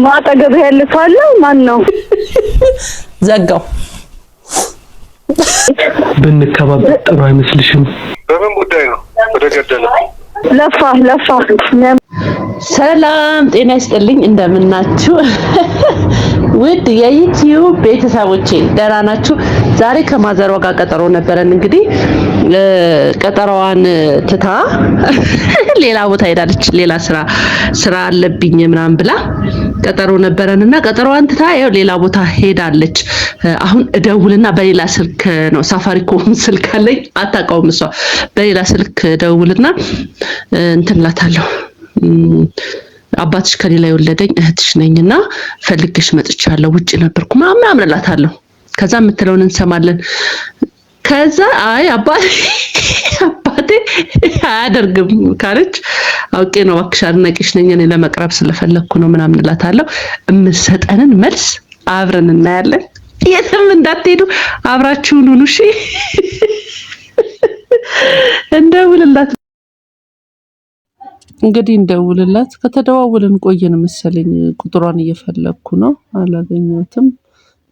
ማጠገብህ ያለ ካለ ማን ነው ዘጋው? ብንከባበር ጥሩ አይመስልሽም? በምን ጉዳይ ነው ወደ ገደለ? ለፋ ሰላም ጤና ይስጥልኝ፣ እንደምናችሁ ውድ የዩቲዩብ ቤተሰቦቼ ደህና ናችሁ? ዛሬ ከማዘሯ ጋር ቀጠሮ ነበረን። እንግዲህ ቀጠሮዋን ትታ ሌላ ቦታ ሄዳለች። ሌላ ስራ አለብኝ ምናምን ብላ ቀጠሮ ነበረንና ቀጠሮዋን ትታ ያው ሌላ ቦታ ሄዳለች። አሁን እደውልና በሌላ ስልክ ነው፣ ሳፋሪኮም ስልክ አለኝ አታውቀውም እሷ። በሌላ ስልክ እደውልና እንትን እላታለሁ፣ አባትሽ ከሌላ የወለደኝ እህትሽ ነኝና ፈልግሽ መጥቻለሁ፣ ውጪ ነበርኩ ምናምን እላታለሁ። ከዛ የምትለውን እንሰማለን። ከዛ አይ አባቴ አያደርግም ካለች አውቄ ነው እባክሽ አድናቂሽ ነኝ እኔ ለመቅረብ ስለፈለኩ ነው ምናምን እላታለሁ። የምትሰጠንን መልስ አብረን እናያለን። የትም እንዳትሄዱ አብራችሁን ሁኑ እሺ። እንደውልላት እንግዲህ እንደውልላት ከተደዋወልን ቆየን መሰለኝ። ቁጥሯን እየፈለኩ ነው አላገኘሁትም።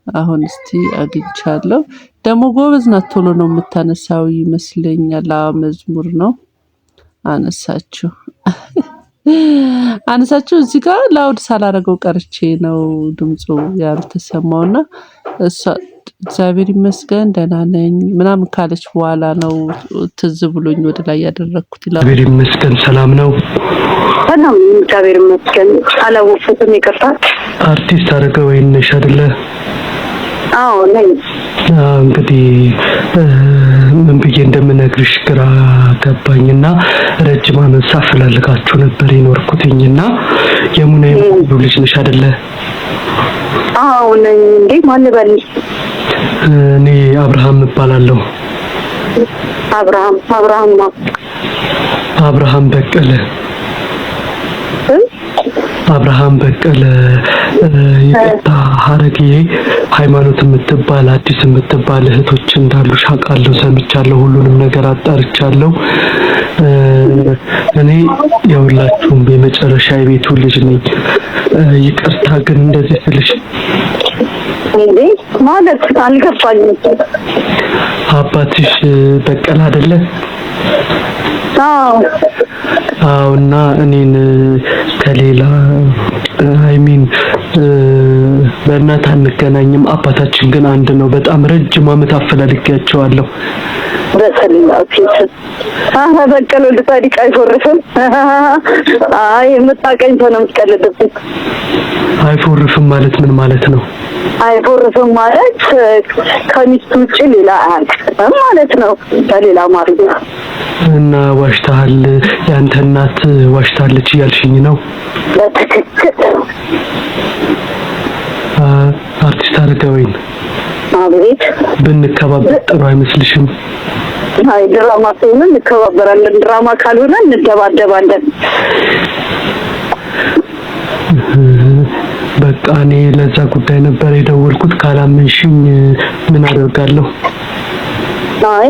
አሁን እስቲ አግኝቻለሁ። ደግሞ ጎበዝ ናት፣ ቶሎ ነው የምታነሳው ይመስለኛል። መዝሙር ነው አነሳችሁ። እዚህ ጋር ላውድ ሳላረገው ቀርቼ ነው ድምፁ ያልተሰማውና እሷ እግዚአብሔር ይመስገን ደህና ነኝ ምናምን ካለች በኋላ ነው ትዝ ብሎኝ ወደ ላይ ያደረኩት። እግዚአብሔር ይመስገን ሰላም ነው። ሰላም እግዚአብሔር ይመስገን። አላወቅሁትም፣ ይቅርታ። አርቲስት አረጋወይን ነሽ አይደለ? አዎ ነኝ። እንግዲህ ምን ብዬ እንደምነግርሽ ግራ ገባኝና ረጅም ዓመት ሳፈላልጋችሁ ነበር የኖርኩትኝና የሙናዬ ልጅ ነሽ አይደለ? አዎ ነኝ። እንዴ ማን ልበል? እኔ አብርሃም እባላለሁ። አብርሃም በቀለ ይቅርታ ሀረግዬ ሃይማኖት የምትባል አዲስ የምትባል እህቶች እንዳሉሽ አውቃለሁ፣ ሰምቻለሁ፣ ሁሉንም ነገር አጣርቻለሁ። እኔ የሁላችሁም የመጨረሻ የቤቱ ልጅ ነኝ። ይቅርታ ግን እንደዚህ ስልሽ እንዴ ማለት አልገባኝም። አባትሽ በቀለ አይደለ? አዎ። እና እኔን ከሌላ በእናት አንገናኝም፣ አባታችን ግን አንድ ነው። በጣም ረጅም ዓመት አፈላልጌያቸዋለሁ። በቀለ ልታዲቅ አይፎርፍም። አይ የምታቀኝ ሰው ነው የምትቀልድብኝ። አይፎርፍም ማለት ምን ማለት ነው? አይፎርፍም ማለት ከሚስቱ ውጭ ሌላ አያውቅም ማለት ነው በሌላ አማርኛ። እና ዋሽታል፣ ያንተ እናት ዋሽታለች እያልሽኝ ነው? በትክክል። አርቲስት አረጋወይን አቤት። ብንከባበር ጥሩ አይመስልሽም? አይ ድራማ ሲሆን እንከባበራለን፣ ድራማ ካልሆነ እንደባደባለን። በቃ እኔ ለዛ ጉዳይ ነበር የደወልኩት። ካላመንሽኝ ምን አደርጋለሁ? አይ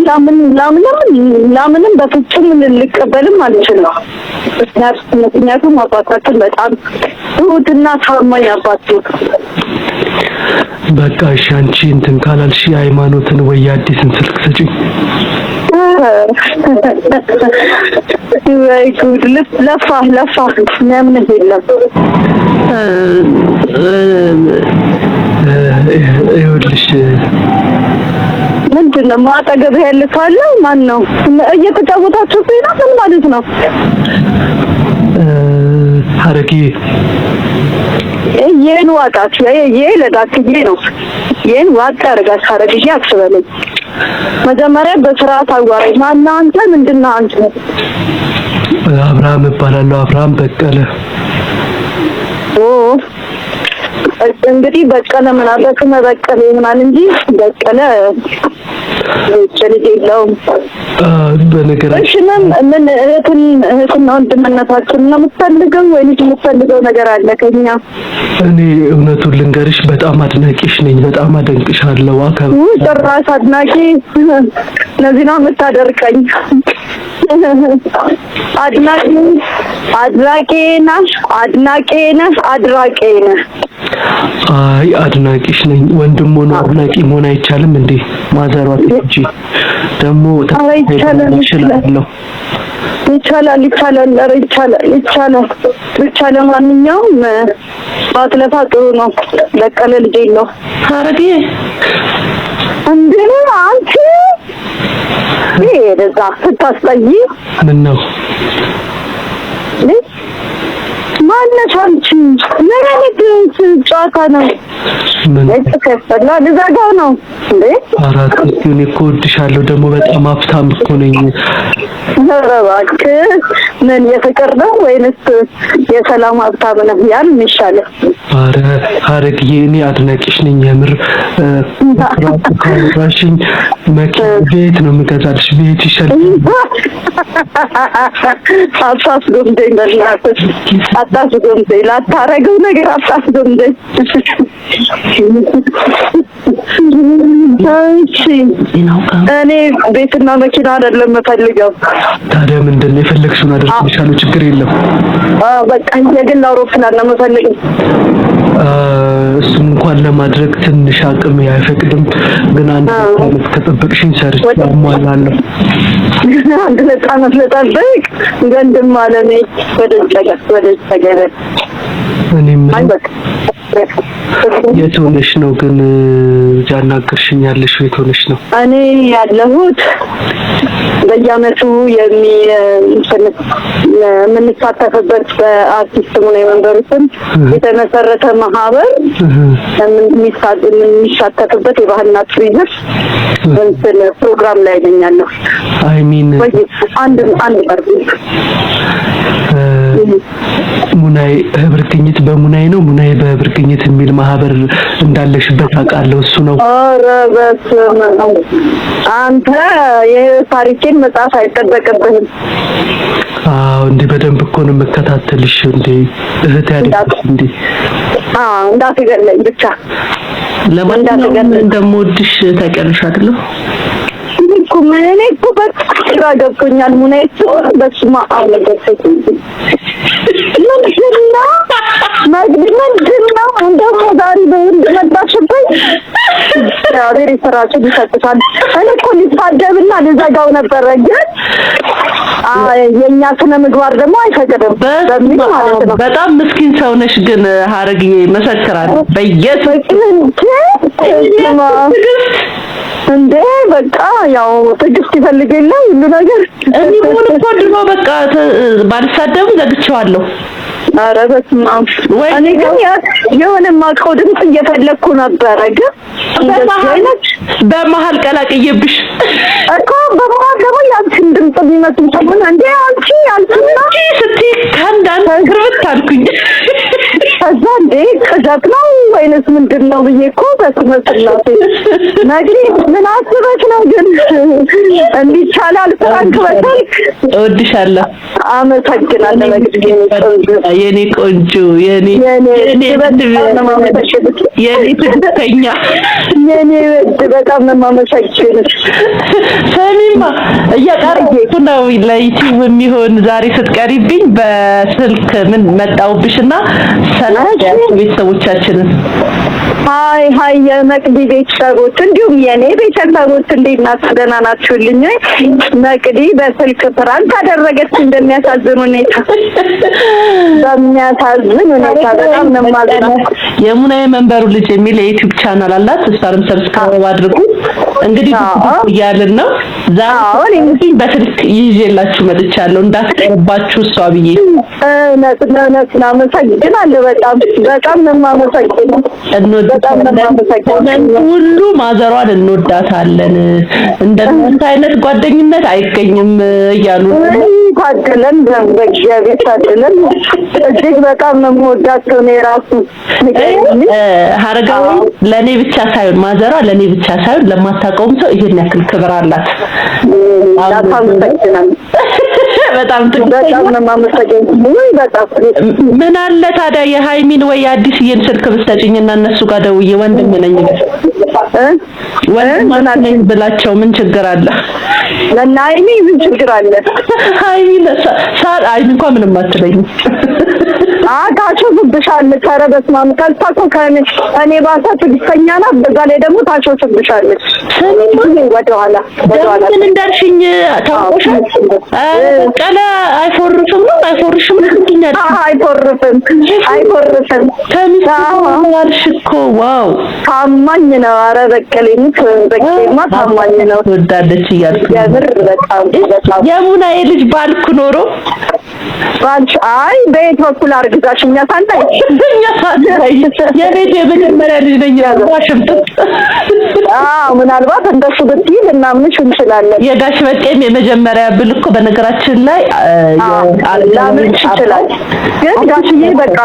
ለምንም በፍጹም ልቀበልም አልችልም። ምክንያቱም አባታችን በጣም ትሁትና ታማኝ አባት ነው። በቃ እሺ፣ አንቺ እንትን ካላልሽ ሃይማኖትን ወይ አዲስን ስልክ ስጪኝ። ወይ ጉድ! ለፋ ምንም የለም። ይኸውልሽ ምንድነው ማጠገብህ ያለ ካለ ማን ነው? እየተጫወታችሁ ነው? ምን ማለት ነው? ሀረጊ ይሄን ዋጣት ለዳክዬ ነው። ይሄን ዋጣ አረጋሽ ሀረጊ አትበለኝ። መጀመሪያ በስርዓት አዋራኝ። ማን አንተ? ምንድነው አንተ? አብርሃም እባላለሁ፣ አብርሃም በቀለ። እንግዲህ በቀለ ምን አባቱ መበቀለ ይሆናል እንጂ በቀለ ልጅ የለውም። በነገራችን ምን እህትና ወንድምነታችን ነው የምትፈልገው ወይስ የምትፈልገው ነገር አለ ከኛ? እኔ እውነቱን ልንገርሽ በጣም አድናቂሽ ነኝ፣ በጣም አደንቅሻለሁ። ጭራሽ አድናቂ ለዚህ ነው የምታደርቀኝ። አድናቂ አድራቂ ነህ። አይ አድናቂሽ ነኝ። ወንድም ሆኖ አድናቂ መሆን አይቻልም እንዴ? ማዘሯት እንጂ ደግሞ ይቻላል። ብቻ ለማንኛውም ባትለፋ ጥሩ ነው። በቀለ ልጅ ነው ሀረጌ እንዴ አንቺ ይሄዳ ስታስጠይ ምን ነው ማነሽ አንቺ? ለኔት ጫካ ነው ምን እከፈላ ልዘጋው ነው እንዴ? አራት እኔ እኮ እወድሻለሁ። ደግሞ በጣም ሀብታም እኮ ነኝ። እባክህ ምን የፍቅር ነው ወይንስ የሰላም ሀብታም ነው? ያን ይሻላል። አረ ሀረግዬ እኔ አድናቂሽ ነኝ የምር። ራሱ ካወራሽኝ ቤት ነው የምገዛልሽ። ቤት ይሻላል። አታስጎምደኝ በእናትህ አታስጎምደኝ። ላታረገው ነገር አታስጎምደኝ። እኔ ቤትና መኪና አይደለም የምፈልገው። ታዲያ ምንድን ነው የፈለግሽውን አደርግልሻለሁ። ችግር የለም። በቃ የግል አውሮፕላን ነው የምፈልገው። እሱን እንኳን ለማድረግ ትንሽ አቅም አይፈቅድም፣ ግን አንድ ዓመት ከጠበቅሽኝ ሰርቼ አሟላለሁ። አንድ ዓመት ልጠብቅ ገንድም አለኝ ወደ ጨገረ እኔም የት ሆነሽ ነው ግን ያናገርሽኛለሽ? የት ሆነሽ ነው? እኔ ያለሁት በየዓመቱ የምንሳተፍበት በአርቲስት ሙናዬ መንበሩ ስም የተመሰረተ ማህበር የሚሳተፍበት የባህልና ቱሪዝም ፕሮግራም ላይ ነኛለሁ። አይ ሚን አንድ ሙናዬ ህብር ግኝት በሙናዬ ነው። ሙናዬ በህብር ግኝት የሚል ማህበር እንዳለሽበት አውቃለሁ። እሱ ነው። ኧረ በስመ አብ አንተ የታሪኬን መጽሐፍ አይጠበቅብህም። አዎ እንዴ በደንብ እኮ ነው የምከታተልሽ። እንዴ እህት ያደርግሽ እንዴ? እንዳትገለኝ ብቻ። ለማንኛውም እንደምወድሽ ታውቂያለሽ አይደል? እኔ እኮ በቃ ግራ ገብቶኛል። ሙናዬ በስመ አብ ነገርኩት። ምንድን ነው እንደውም ዛሬ በወንድ መጣሽብኝ። እግዚአብሔር ይሰራችሁ ይሰጥሻል። እኔ እኮ ሊሳደብና ልዘጋው ነበረ፣ ግን የእኛ ስነ ምግባር ደግሞ አይፈቅድም በሚል ማለት ነው። በጣም ምስኪን ሰው ነሽ ግን ሀረግዬ፣ መሰክራለሁ እንዴ በቃ ያው ትዕግስት ይፈልገኛል ሁሉ ነገር። እኔ ምን እኮ ድሮ በቃ ባልሳደብ ዘግቼዋለሁ። ኧረ በስመ አብ። እኔ ግን የሆነ የማውቀው ድምፅ እየፈለኩ ነበረ፣ ግን በመሀል ቀላቅዬብሽ እኮ በመሀል ደግሞ ያንቺን ድምፅ የሚመስል ሰሞን እንዴ አንቺ ያልኩና ስትይ ከአንዳንድ ግርብት አልኩኝ። ከዛ እንዴ ቅዠት ነው ወይንስ ምንድን ነው ብዬ እኮ በስመ ስላሴ ነግሪ ምን አስበሽ ነው ግን እንዲህ ይቻላል? ፍራንክ በስልክ እወድሻለሁ። አመሰግናለሁ። የኔ ቆንጆ የኔ ትዕግስተኛ የኔ በጣም ነው የማመሰግንሽ። ሰሚማ እያቀረብኩ ነው ለዩቲዩብ የሚሆን ዛሬ ስትቀሪብኝ በስልክ ምን መጣውብሽና ሰላም ቤተሰቦቻችንን ሀይ የመቅዲ ቤተሰቦች እንዲሁም የኔ ቤተሰቦች እንዴት ናችሁ? ደህና ናችሁልኝ? መቅዲ በስልክ ፕራንክ አደረገች እንደሚያሳዝን ሁኔታ በጣም ነው የማዝነው። የሙናዬ መንበሩ ልጅ የሚል የዩቲዩብ ቻናል አላት። እሷንም ሰብስክራይብ አድርጉ። እንግዲህ እያልን ነው ዛሬ በስልክ ይዤላችሁ መጥቻለሁ። እንዳትቀርባችሁ እሷ ብዬ አመሰግናለሁ። በጣም ነው የማመሰግነው። ሁሉ ማዘሯን እንወዳታለን። እንደናንተ አይነት ጓደኝነት አይገኝም እያሉ ታድለን፣ በእግዚአብሔር ታድለን። እጅግ በጣም ነው የምወዳቸው። ነው ራሱ ሀረጋዊ ለኔ ብቻ ሳይሆን ማዘሯ ለኔ ብቻ ሳይሆን ለማታውቀውም ሰው ይሄን ያክል ክብር አላት። በጣም ነው የማመሰግነው። ምን አለ ታዲያ የሃይሚን ወይ አዲስዬን ስልክ ብትሰጪኝና እነሱ ጋር ደውዬ ወንድም ነኝ ወንድማችን ብላቸው ምን ችግር አለ? ለና አይኔ ምን ችግር አለ? አይኔ ሳር አይኔ እንኳን ምንም አትለኝም። ታሾፍብሻል። ኧረ በስመ አብ ከልታኮ ከእኔ ባሰ ትግስተኛ ናት። በዛ ላይ ደግሞ ታሾፍብሻለች። ወደኋላ ምን እንዳልሽኝ ታውቆሻል? ቀለ አይፎርሽም ነው አይፎርሽም ነው አይፎርሽም ተሚስታልሽ እኮ ዋው ታማኝ ነው። ኧረ በቀሌማ ታማኝ ነው። ወዳለች እያልኩ የምር በጣም የሙናዬ ልጅ ባልኩ ኖሮ ባልሽ አይ በየት በኩል አርግዛሽኛ ሳንታይ የቤት የመጀመሪያ ልጅ ነኝ ያዋሽምጥ ምናልባት እንደሱ ብትይ ልናምንሽ እንችላለን። የጋሽ በቀም የመጀመሪያ ብል እኮ በነገራችን ላይ ላምንሽ ይችላል። ግን ጋሽዬ በቃ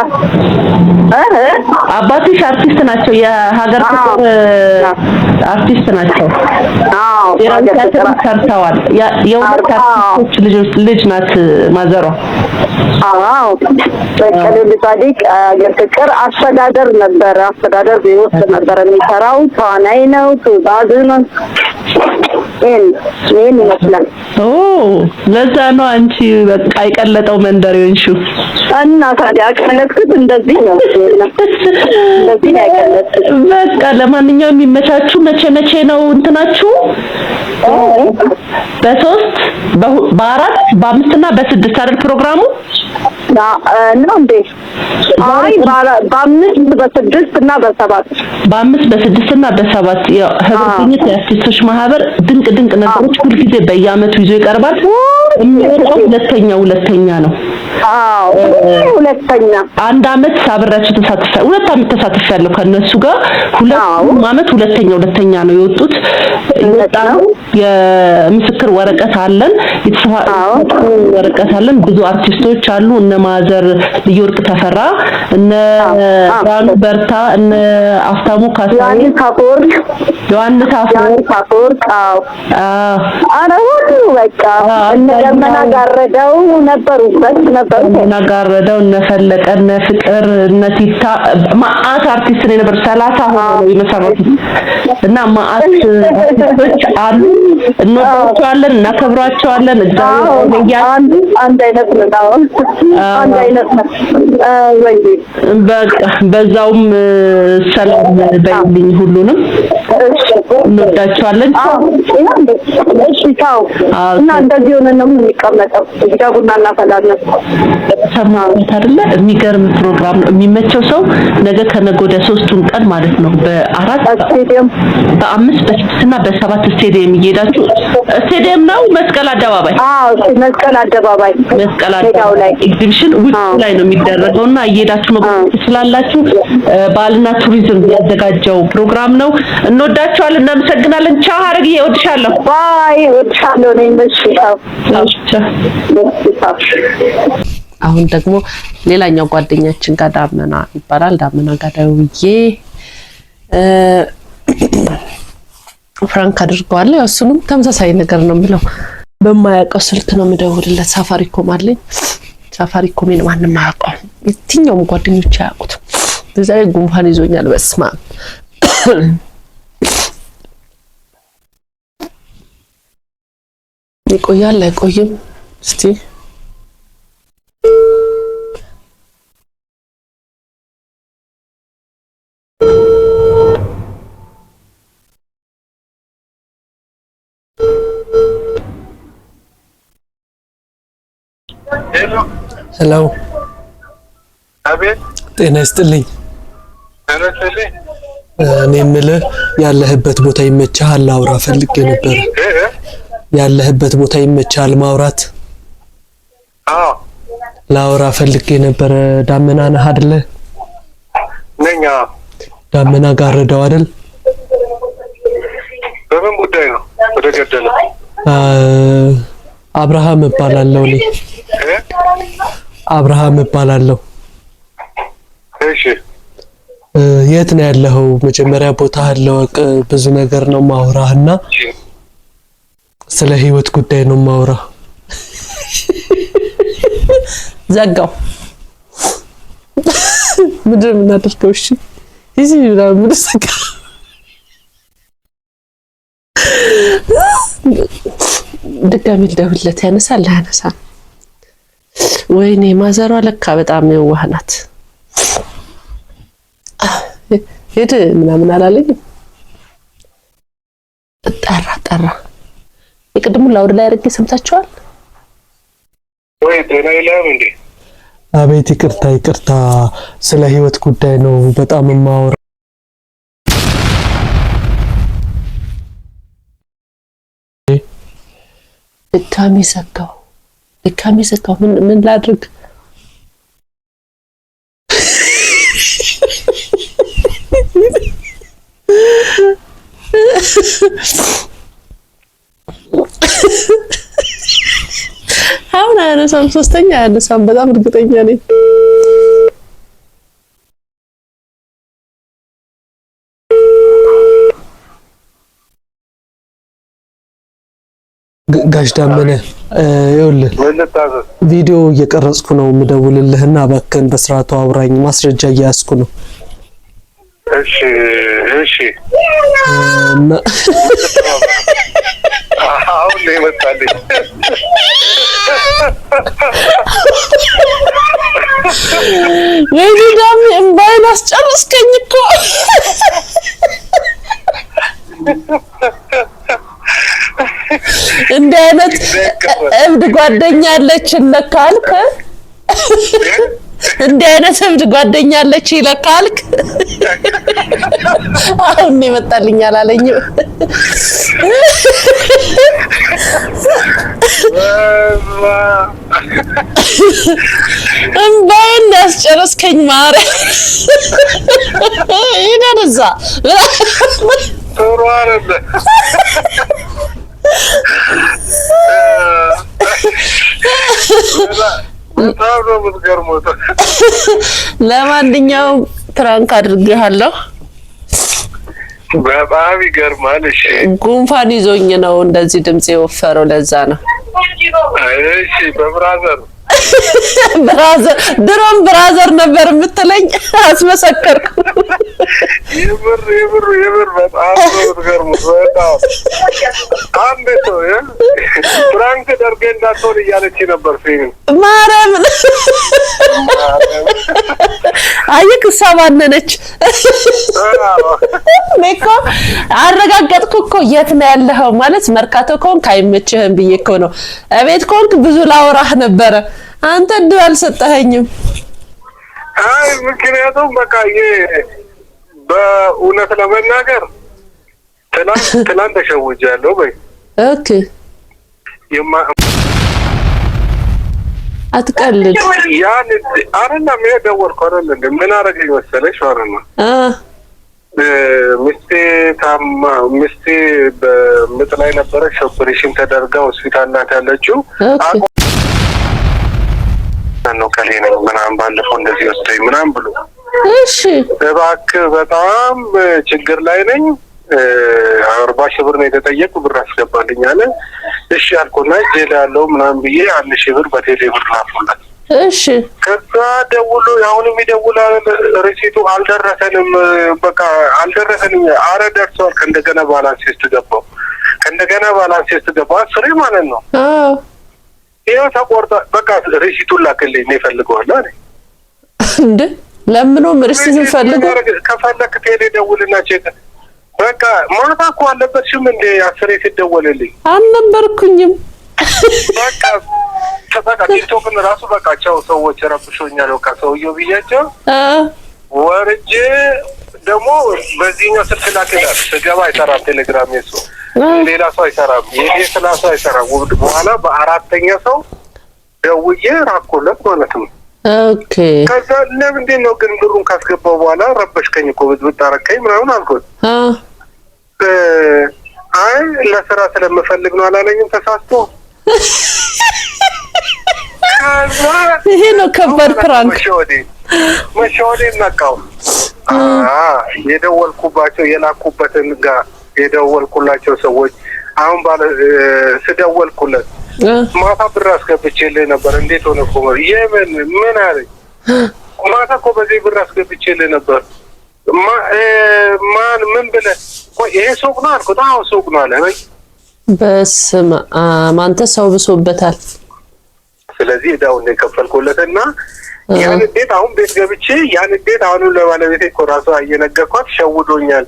አባትሽ አርቲስት ናቸው። የሀገር ፍቅር አርቲስት ናቸው። የራሳቸው ሰርተዋል። የሁለት አርቲስቶች ልጅ ናት ማዘሯ። በቀለ ጻዲቅ ሀገር ፍቅር አስተዳደር ቢወስድ ነበር የሚሰራው። ተዋናይ ነው። ትዕዛዝ ነው። ይሄን ይመስላል። ለዛ ነው አንቺ በቃ የቀለጠው መንደር ይንሹ እና ታዲያ ቀለጥኩት እንደዚህ ነው። እንደዚህ ነው ያቀለጥኩት። በቃ ለማንኛውም የሚመቻቹ መቼ ነው እንትናችሁ? በ3 በ4 በ5 እና በ6 አይደል ፕሮግራሙ? ነው እንዴ? አይ በ5 በ6 እና በ7 በ5 በ6 እና በ7 ህብረተኝነት የአርቲስቶች ማህበር ድንቅ ነገሮች ሁልጊዜ በየአመቱ ይዞ ይቀርባል። የሚወጣው ሁለተኛ ነው። ሁለተኛ አንድ አመት አብራችሁ ተሳትፋለሁ። 2 አመት ተሳትፋለሁ ከነሱ ጋር። አመት ሁለተኛ ነው የወጡት። ይወጣው የምስክር ወረቀት አለን። ወረቀት አለን። ብዙ አርቲስቶች አሉ። እነ ማዘር ልዩወርቅ ተፈራ፣ እነ ዳኑ በርታ፣ እነ አፍታሙ ካሳይ፣ ዮሐንስ አፈወርቅ አረው በቃ እነ ደመና ጋረደው ነበሩበት ደመና ጋረደው፣ እነ ፈለቀ፣ እነ ፍቅር፣ እነ ቲታ ማአት አርቲስት ነበር። 30 ሆነው የመሰረቱት እና ማአት አርቲስቶች አሉ። እንወዳቸዋለን፣ እናከብራቸዋለን። እግዚአብሔር አንድ አይነት ነው። አንድ አይነት ነው። በቃ በዛውም ሰላም በይልኝ ሁሉንም። እንወዳቸዋለን። እሺ ታው እና እንደዚህ ሆነን ነው የሚቀመጠው። እዚጋ ቡና እናፈላለን። ሰማሁት አይደለ? የሚገርም ፕሮግራም ነው። የሚመቸው ሰው ነገ ከነገ ወዲያ 3ቱን ቀን ማለት ነው በ4 ስቴዲየም በ5 በ6 እና በ7 ስቴዲየም እየሄዳችሁ ስቴዲየም ነው መስቀል አደባባይ መስቀል አደባባይ ላይ ኤግዚቢሽን ውስጥ ላይ ነው የሚደረገውና እየሄዳችሁ መጎብኘት ትችላላችሁ። ባህልና ቱሪዝም ያዘጋጀው ፕሮግራም ነው። እንወዳችኋለን። እናመሰግናለን። ቻው ሀረግዬ፣ እወድሻለሁ። ባይ እወድሻለሁ። ነኝ መስሻው አሁን ደግሞ ሌላኛው ጓደኛችን ጋር ዳመና ይባላል። ዳመና ጋር ደውዬ ፍራንክ አድርገዋለሁ። ያው እሱንም ተመሳሳይ ነገር ነው የምለው። በማያውቀው ስልክ ነው የምደውልለት። ሳፋሪኮም አለኝ። ሳፋሪኮምን ማንም አያውቀው። የትኛውም ጓደኞች አያውቁት። በዛ ላይ ጉንፋን ይዞኛል። በስማ ይቆያል አይቆይም? እስቲ ሄሎ አቤት። ጤና ይስጥልኝ። እኔ የምልህ ያለህበት ቦታ ይመችሃል? ላውራ ፈልጌ ነበር። ያለህበት ቦታ ይመችሃል ማውራት? ላውራ ፈልጌ ነበር። ዳመና ነህ አይደለ? ነኝ። ዳመና ጋረደው አይደል? በምን ጉዳይ ነው? ወደ ገደለ አብርሃም እባላለሁ። እኔ አብርሃም እባላለሁ። እሺ፣ የት ነው ያለኸው? መጀመሪያ ቦታህን ለወቅ። ብዙ ነገር ነው ማውራህና ስለ ህይወት ጉዳይ ነው ማውራህ። ዘጋው ምንድን ነው የምናደርገው? እሺ እዚህ ነው ምን ዘጋ ድጋሚ ልደውልለት ያነሳል አያነሳም? ወይኔ ማዘሯ ለካ በጣም የዋህ ናት። ሄድ ምናምን አላለኝም። ጠራ የቅድሙ ላውድ ላይ አድርጌ ሰምታችኋል ወይ? ጤና ይላም እንዴ? አቤት ይቅርታ፣ ስለ ህይወት ጉዳይ ነው በጣም የማወራ። ድካሜ ዘጋው። ምን ላድርግ? አሁን አያነሳም፣ ሶስተኛ አያነሳም። በጣም እርግጠኛ ነኝ። ጋሽ ዳመነ ይኸውልህ ቪዲዮ እየቀረጽኩ ነው የምደውልልህና እባክህን በስርዓቱ አውራኝ፣ ማስረጃ እያያዝኩ ነው። እሺ አሁን ነው የመጣልኝ። ወይኔ ዳሜ እምባዬን አስጨረስከኝ እኮ። እንዲህ አይነት እብድ ጓደኛ አለችን ለካ አልክ። እንዲህ አይነት እብድ ጓደኛ አለች ለካ አልክ። አሁን ነው የመጣልኝ አላለኝም። እምባዬን ያስጨረስከኝ ማርያም። ይነዛ ጥሩ አይደለ? በጣም ነው የምትገርመው። ለማንኛውም ፕራንክ አድርጌሃለሁ። በጣም ይገርማል። እሺ ጉንፋን ይዞኝ ነው እንደዚህ ድምጽ የወፈረው፣ ለዛ ነው። እሺ በብራዘር ድሮም ብራዘር ነበር የምትለኝ፣ አስመሰከርኩ። የምር በጣም ነው የምትገርሙት። በጣም አንድ ሰው ፍራንክ ደርጌ እንዳትሆን እያለች ነበር ፊልም ማርያም። አየክ እሷ ባነነች። እኔ እኮ አረጋገጥኩ እኮ የት ነው ያለኸው ማለት መርካቶ ከሆንክ አይመችህም ብዬ እኮ ነው። እቤት ከሆንክ ብዙ ላወራህ ነበረ። አንተ እድል አልሰጠኸኝም። አይ ምክንያቱም በቃ በእውነት ለመናገር ትናንት ተሸውጃለሁ። በይ ኦኬ አትቀልድ። ያን አይደለም የደወልኩ አይደል? ምን አደረገኝ መሰለሽ? አረና ሚስቴ በምጥ ላይ ነበረች። ኦፕሬሽን ተደርጋ ሆስፒታል ናት ያለችው። ነው ከሌላ ምናምን ባለፈው እንደዚህ ወስደኝ ምናምን ብሎ እሺ እባክህ በጣም ችግር ላይ ነኝ 40,000 ብር ነው የተጠየቁ፣ ብር አስገባልኝ አለ። እሺ አልኩና ጄል ያለው ምናምን ብዬ 1,000 ብር በቴሌ ብር ላኩለት። እሺ ከዛ ደውሎ አሁንም ይደውላል። ሪሲቱ አልደረሰንም፣ በቃ አልደረሰንም። አረ ደርሷል። ከእንደገና ባላንስ ስትገባው ስሪ ማለት ነው። አዎ ይሄው ተቆርጧ። በቃ ሪሲቱን ላክልኝ ነው ይፈልገዋል አለ። እንዴ ለምኑ ሪሲቱን ፈልገው ከፈለክ ቴሌ ደውልና ቼክ። በቃ ማታ እኮ አለበትሽም እንዴ? 10 ሲደወልልኝ አልነበርኩኝም። በቃ ቲክቶክን ራሱ በቃ ቻው ሰዎች ረብሾኛል። በቃ ሰውየው ብያቸው ወርጄ ደግሞ በዚህኛው ስልክ ላክላል። ስገባ አይሰራም ቴሌግራም የሱ ሌላ ሰው አይሰራም። የኔ ስላሱ አይሰራም። በኋላ በአራተኛ ሰው ደውዬ ራኮለት ማለት ነው። ኦኬ ከዛ ለምንድን ነው ግን ብሩን ካስገባው በኋላ ረበሽከኝ እኮ ብትብት አረከኝ ምናምን አልኩት። አይ ለስራ ስለምፈልግ ነው አላለኝም ተሳስቶ። ይሄ ነው ከባድ ፕራንክ። መሸወዴ ነቃው። የደወልኩባቸው የላኩበትን ጋር የደወልኩላቸው ሰዎች አሁን ስደወልኩለት ማታ ብር አስገብቼልህ ነበር እንዴት ሆነ እኮ የምን ምን አለኝ። ማታ እኮ በዚህ ብር አስገብቼልህ ነበር። ማን ምን ብለህ ይሄ ሱቅ ነው አልኩት። አዎ ሱቅ ነው አለ። በስመ አብ አንተ ሰው ብሶበታል። ስለዚህ እዳውን የከፈልኩለትና ያን እንዴት አሁን ቤት ገብቼ ያን እንዴት አሁን ለባለቤቴ እኮ ራሱ እየነገርኳት ሸውዶኛል።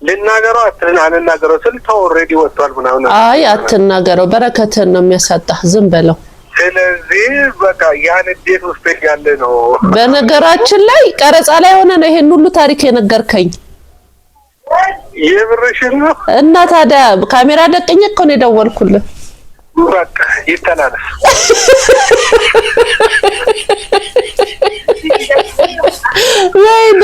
ልናገረው አልናገረው ስል ተው ኦልሬዲ ወጥቷል ምናምን። አይ አትናገረው፣ በረከትን ነው የሚያሳጣህ። ዝም በለው። ስለዚህ በቃ ያን እንዴት ውስጥ ያለ ነው። በነገራችን ላይ ቀረጻ ላይ ሆነ ነው ይሄን ሁሉ ታሪክ የነገርከኝ። የብርሽን ነው እና ታዲያ ካሜራ ደቅኝ እኮ ነው የደወልኩልህ። በቃ ይተላለፍ። ወይኔ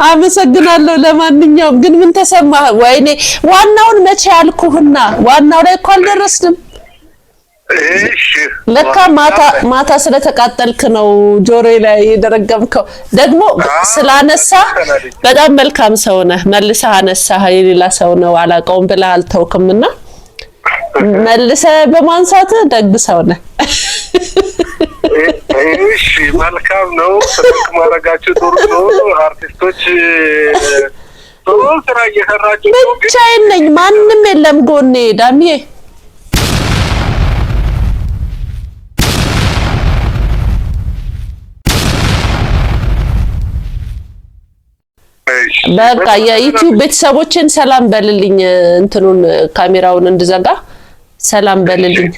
አመሰግናለሁ። ለማንኛውም ግን ምን ተሰማህ? ወይኔ ዋናውን መቼ ያልኩህና ዋናው ላይ እኮ አልደረስንም። እሺ ለካ ማታ ስለተቃጠልክ ነው ጆሮዬ ላይ የደረገምከው። ደግሞ ስላነሳ በጣም መልካም ሰው ነህ። መልሰህ አነሳህ። የሌላ ሰው ነው አላውቀውም ብለህ አልተውክምና መልሰህ በማንሳት ደግ ሰው ነህ። እሺ መልካም ነው። ስልክ ማረጋችሁ ጥሩ ነው። አርቲስቶች ጥሩ ስራ እየሰራችሁ ነው። ብቻዬን ነኝ፣ ማንም የለም ጎኔ። ዳምዬ በቃ የዩቲዩብ ቤተሰቦችን ሰላም በልልኝ። እንትኑን ካሜራውን እንድዘጋ ሰላም በልልኝ።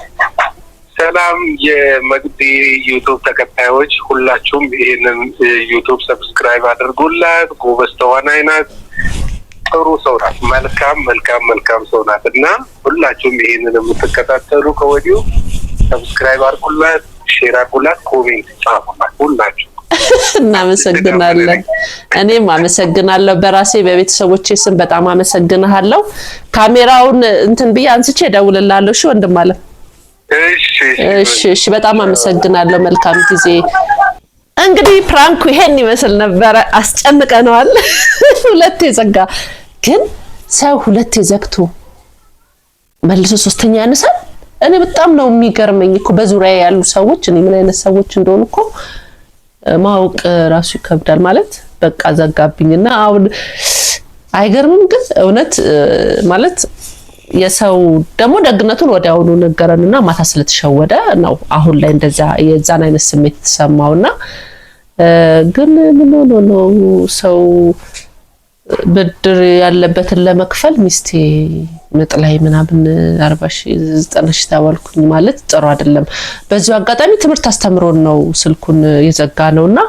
ሰላም የመግዲ ዩቲዩብ ተከታዮች ሁላችሁም ይሄንን ዩቲዩብ ሰብስክራይብ አድርጉላት። ጎበዝ ተዋናይ ናት፣ ጥሩ ሰው ናት፣ መልካም ሰው ናት እና ሁላችሁም ይሄንን የምትከታተሉ ከወዲሁ ሰብስክራይብ አድርጉላት፣ ሼር አድርጉላት፣ ኮሜንት ጻፉላት ሁላችሁ። እናመሰግናለን። እኔም አመሰግናለሁ በራሴ በቤተሰቦቼ ስም በጣም አመሰግናለሁ። ካሜራውን እንትን ብዬ አንስቼ እደውልልሃለሁ። እሺ ወንድም አለ። እሺ በጣም አመሰግናለሁ። መልካም ጊዜ። እንግዲህ ፕራንኩ ይሄን ይመስል ነበረ። አስጨንቀነዋል። ሁለቴ ዘጋ። ግን ሰው ሁለቴ ዘግቶ መልሶ ሶስተኛ ያነሳል። እኔ በጣም ነው የሚገርመኝ እኮ በዙሪያ ያሉ ሰዎች እኔ ምን አይነት ሰዎች እንደሆኑ እኮ ማወቅ ራሱ ይከብዳል። ማለት በቃ ዘጋብኝና አሁን አይገርምም። ግን እውነት ማለት የሰው ደግሞ ደግነቱን ወዲያውኑ ነገረንና ማታ ስለተሸወደ ነው አሁን ላይ እንደዛ የዛን አይነት ስሜት ተሰማውና ግን ምን ሆኖ ነው ሰው ብድር ያለበትን ለመክፈል ሚስቴ ምጥ ላይ ምናምን 40,000 ተባልኩኝ ማለት ጥሩ አይደለም። በዚሁ አጋጣሚ ትምህርት አስተምሮን ነው ስልኩን የዘጋ ነውና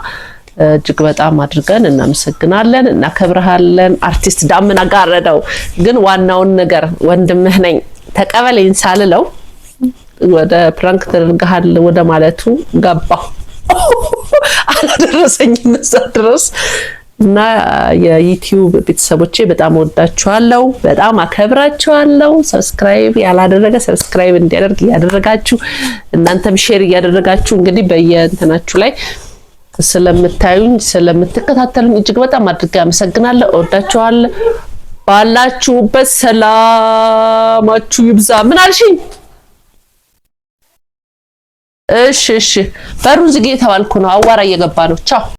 እጅግ በጣም አድርገን እናመሰግናለን፣ እናከብርሃለን። አርቲስት ዳምና ጋረደው ግን ዋናውን ነገር ወንድምህ ነኝ ተቀበለኝ ሳልለው ወደ ፕራንክ ተደርገሃል ወደ ማለቱ ገባሁ። አላደረሰኝም እዛ ድረስ እና የዩቲዩብ ቤተሰቦቼ በጣም ወዳችኋለሁ፣ በጣም አከብራችኋለሁ። ሰብስክራይብ ያላደረገ ሰብስክራይብ እንዲያደርግ ያደረጋችሁ እናንተም ሼር ያደረጋችሁ እንግዲህ በየእንተናችሁ ላይ ስለምታዩኝ ስለምትከታተሉኝ እጅግ በጣም አድርጌ አመሰግናለሁ። ወዳችኋለሁ። ባላችሁበት ሰላማችሁ ይብዛ። ምን አልሽኝ? እሺ በሩን ዝጌ ተባልኩ ነው። አዋራ እየገባ ነው። ቻው